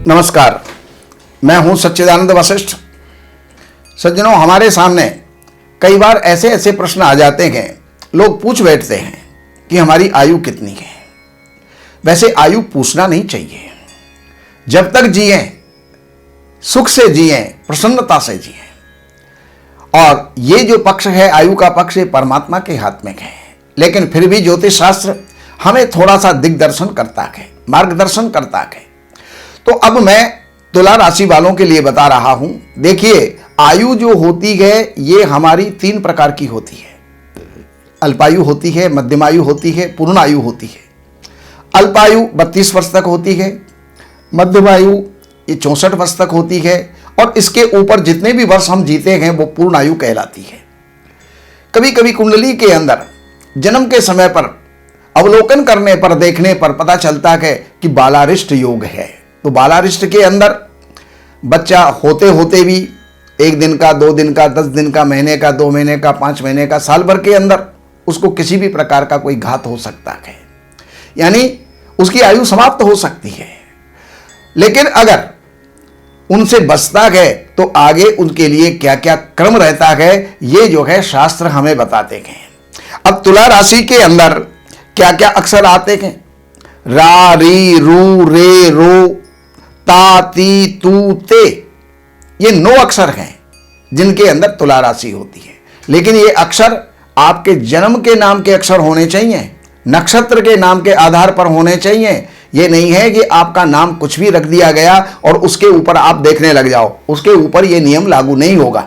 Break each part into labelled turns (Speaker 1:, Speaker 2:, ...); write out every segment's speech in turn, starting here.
Speaker 1: नमस्कार, मैं हूं सच्चिदानंद वशिष्ठ। सज्जनों, हमारे सामने कई बार ऐसे ऐसे प्रश्न आ जाते हैं, लोग पूछ बैठते हैं कि हमारी आयु कितनी है। वैसे आयु पूछना नहीं चाहिए। जब तक जिए सुख से जिए, प्रसन्नता से जिए। और ये जो पक्ष है, आयु का पक्ष, ये परमात्मा के हाथ में है। लेकिन फिर भी ज्योतिष शास्त्र हमें थोड़ा सा दिग्दर्शन करता है, मार्गदर्शन करता है। तो अब मैं तुला राशि वालों के लिए बता रहा हूं। देखिए, आयु जो होती है ये हमारी 3 प्रकार की होती है। अल्पायु होती है, मध्यमायु होती है, पूर्णायु होती है। अल्पायु 32 वर्ष तक होती है, मध्यमायु ये 64 वर्ष तक होती है, और इसके ऊपर जितने भी वर्ष हम जीते हैं वो पूर्णायु कहलाती है। कभी कभी कुंडली के अंदर जन्म के समय पर अवलोकन करने पर, देखने पर पता चलता है कि बालारिष्ट योग है। तो बालारिष्ट के अंदर बच्चा होते होते भी 1 दिन का, 2 दिन का, 10 दिन का, महीने का, 2 महीने का, 5 महीने का, साल भर के अंदर उसको किसी भी प्रकार का कोई घात हो सकता है, यानी उसकी आयु समाप्त हो सकती है। लेकिन अगर उनसे बचता है तो आगे उनके लिए क्या क्या क्रम रहता है, ये जो है शास्त्र हमें बताते हैं। अब तुला राशि के अंदर क्या क्या अक्षर आते हैं? रा, री, रू, रे, रो, ता, ती, तू, ते, ये 9 अक्षर हैं जिनके अंदर तुला राशि होती है। लेकिन ये अक्षर आपके जन्म के नाम के अक्षर होने चाहिए, नक्षत्र के नाम के आधार पर होने चाहिए। ये नहीं है कि आपका नाम कुछ भी रख दिया गया और उसके ऊपर आप देखने लग जाओ, उसके ऊपर ये नियम लागू नहीं होगा।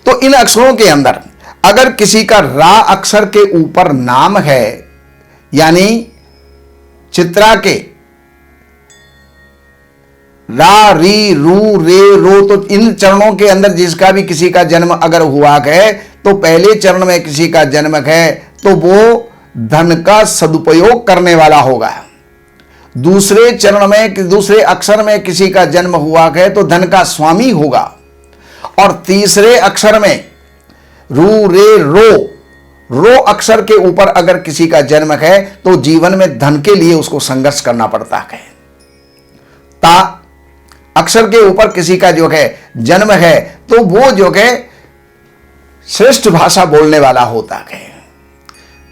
Speaker 1: तो इन अक्षरों के अंदर अगर किसी का रा अक्षर के ऊपर नाम है, यानी चित्रा के रा, री, रू, रे, रो, तो इन चरणों के अंदर जिसका भी किसी का जन्म अगर हुआ है, तो पहले चरण में किसी का जन्म है तो वो धन का सदुपयोग करने वाला होगा। दूसरे चरण में, दूसरे अक्षर में किसी का जन्म हुआ है तो धन का स्वामी होगा। और तीसरे अक्षर में रू, रे, रो अक्षर के ऊपर अगर किसी का जन्म है तो जीवन में धन के लिए उसको संघर्ष करना पड़ता है। ता अक्षर के ऊपर किसी का जो है जन्म है तो वो जो है श्रेष्ठ भाषा बोलने वाला होता है।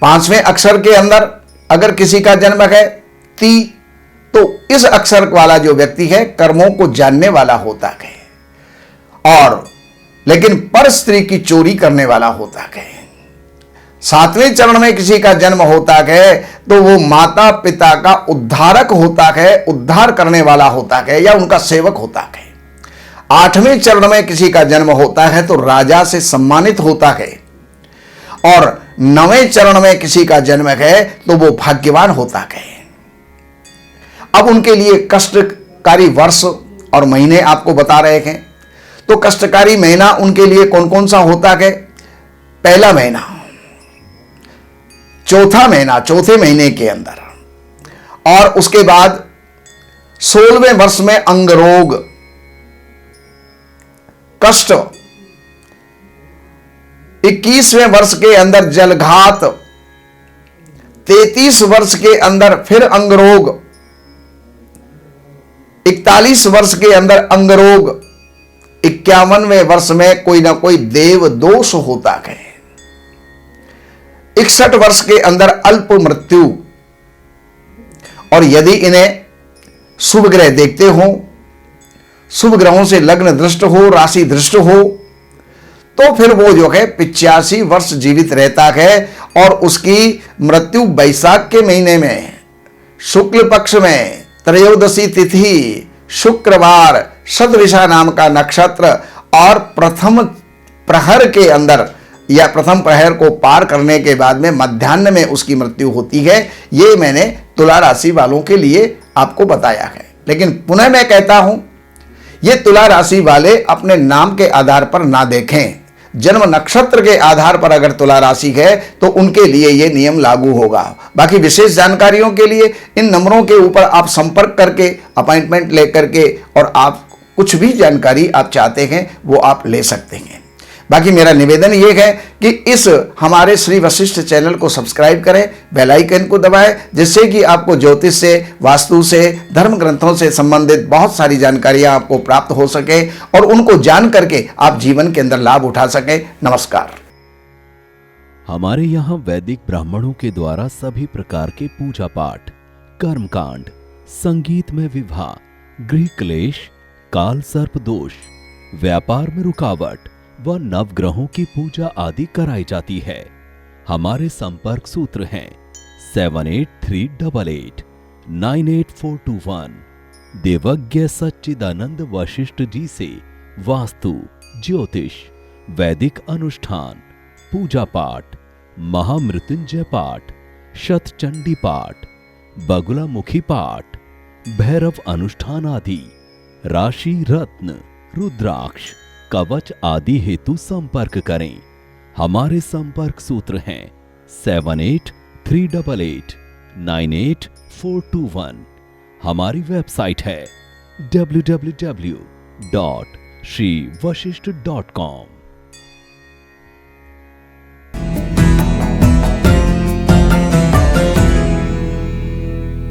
Speaker 1: 5वें अक्षर के अंदर अगर किसी का जन्म है ती, तो इस अक्षर वाला जो व्यक्ति है कर्मों को जानने वाला होता है, और लेकिन पर स्त्री की चोरी करने वाला होता है। 7वें चरण में किसी का जन्म होता है तो वो माता पिता का उद्धारक होता है, उद्धार करने वाला होता है या उनका सेवक होता है। 8वें चरण में किसी का जन्म होता है तो राजा से सम्मानित होता है, और 9वें चरण में किसी का जन्म है तो वो भाग्यवान होता है। अब उनके लिए कष्टकारी वर्ष और महीने आपको बता रहे हैं। तो कष्टकारी महीना उनके लिए कौन कौन सा होता है? पहला महीना, चौथा महीना, चौथे महीने के अंदर, और उसके बाद 16वें वर्ष में अंगरोग, कष्ट, 21वें वर्ष के अंदर जलघात, 33 वर्ष के अंदर फिर अंगरोग, 41 वर्ष के अंदर अंगरोग, 51वें वर्ष में कोई ना कोई देव दोष होता है, 61 वर्ष के अंदर अल्प मृत्यु। और यदि इन्हें शुभ ग्रह देखते हो, शुभ ग्रहों से लग्न दृष्ट हो, राशि दृष्ट हो, तो फिर वो जो है 85 वर्ष जीवित रहता है, और उसकी मृत्यु वैशाख के महीने में शुक्ल पक्ष में त्रयोदशी तिथि, शुक्रवार, शतविषा नाम का नक्षत्र, और प्रथम प्रहर के अंदर या प्रथम प्रहर को पार करने के बाद में मध्याह्न में उसकी मृत्यु होती है। ये मैंने तुला राशि वालों के लिए आपको बताया है। लेकिन पुनः मैं कहता हूं, ये तुला राशि वाले अपने नाम के आधार पर ना देखें, जन्म नक्षत्र के आधार पर अगर तुला राशि है तो उनके लिए यह नियम लागू होगा। बाकी विशेष जानकारियों के लिए इन नंबरों के ऊपर आप संपर्क करके, अपॉइंटमेंट लेकर के, और आप कुछ भी जानकारी आप चाहते हैं वो आप ले सकते हैं। बाकी मेरा निवेदन ये है कि इस हमारे श्री वशिष्ठ चैनल को सब्सक्राइब करें, बेल आइकन को दबाएं, जिससे कि आपको ज्योतिष से, वास्तु से, धर्म ग्रंथों से संबंधित बहुत सारी जानकारियां आपको प्राप्त हो सके और उनको जान करके आप जीवन के अंदर लाभ उठा सकें। नमस्कार।
Speaker 2: हमारे यहाँ वैदिक ब्राह्मणों के द्वारा सभी प्रकार के पूजा पाठ, कर्मकांड, संगीत में विवाह, गृह क्लेश, काल सर्प दोष, व्यापार में रुकावट व नवग्रहों की पूजा आदि कराई जाती है। हमारे संपर्क सूत्र हैं 7838898421। देवज्ञ सच्चिदानंद वशिष्ठ जी से वास्तु, ज्योतिष, वैदिक अनुष्ठान, पूजा पाठ, महामृत्युंजय पाठ, शतचंडी पाठ, बगुलामुखी पाठ, भैरव अनुष्ठान आदि, राशि रत्न, रुद्राक्ष, कवच आदि हेतु संपर्क करें। हमारे संपर्क सूत्र हैं 7838898421। हमारी वेबसाइट है www.shrivashishth.com।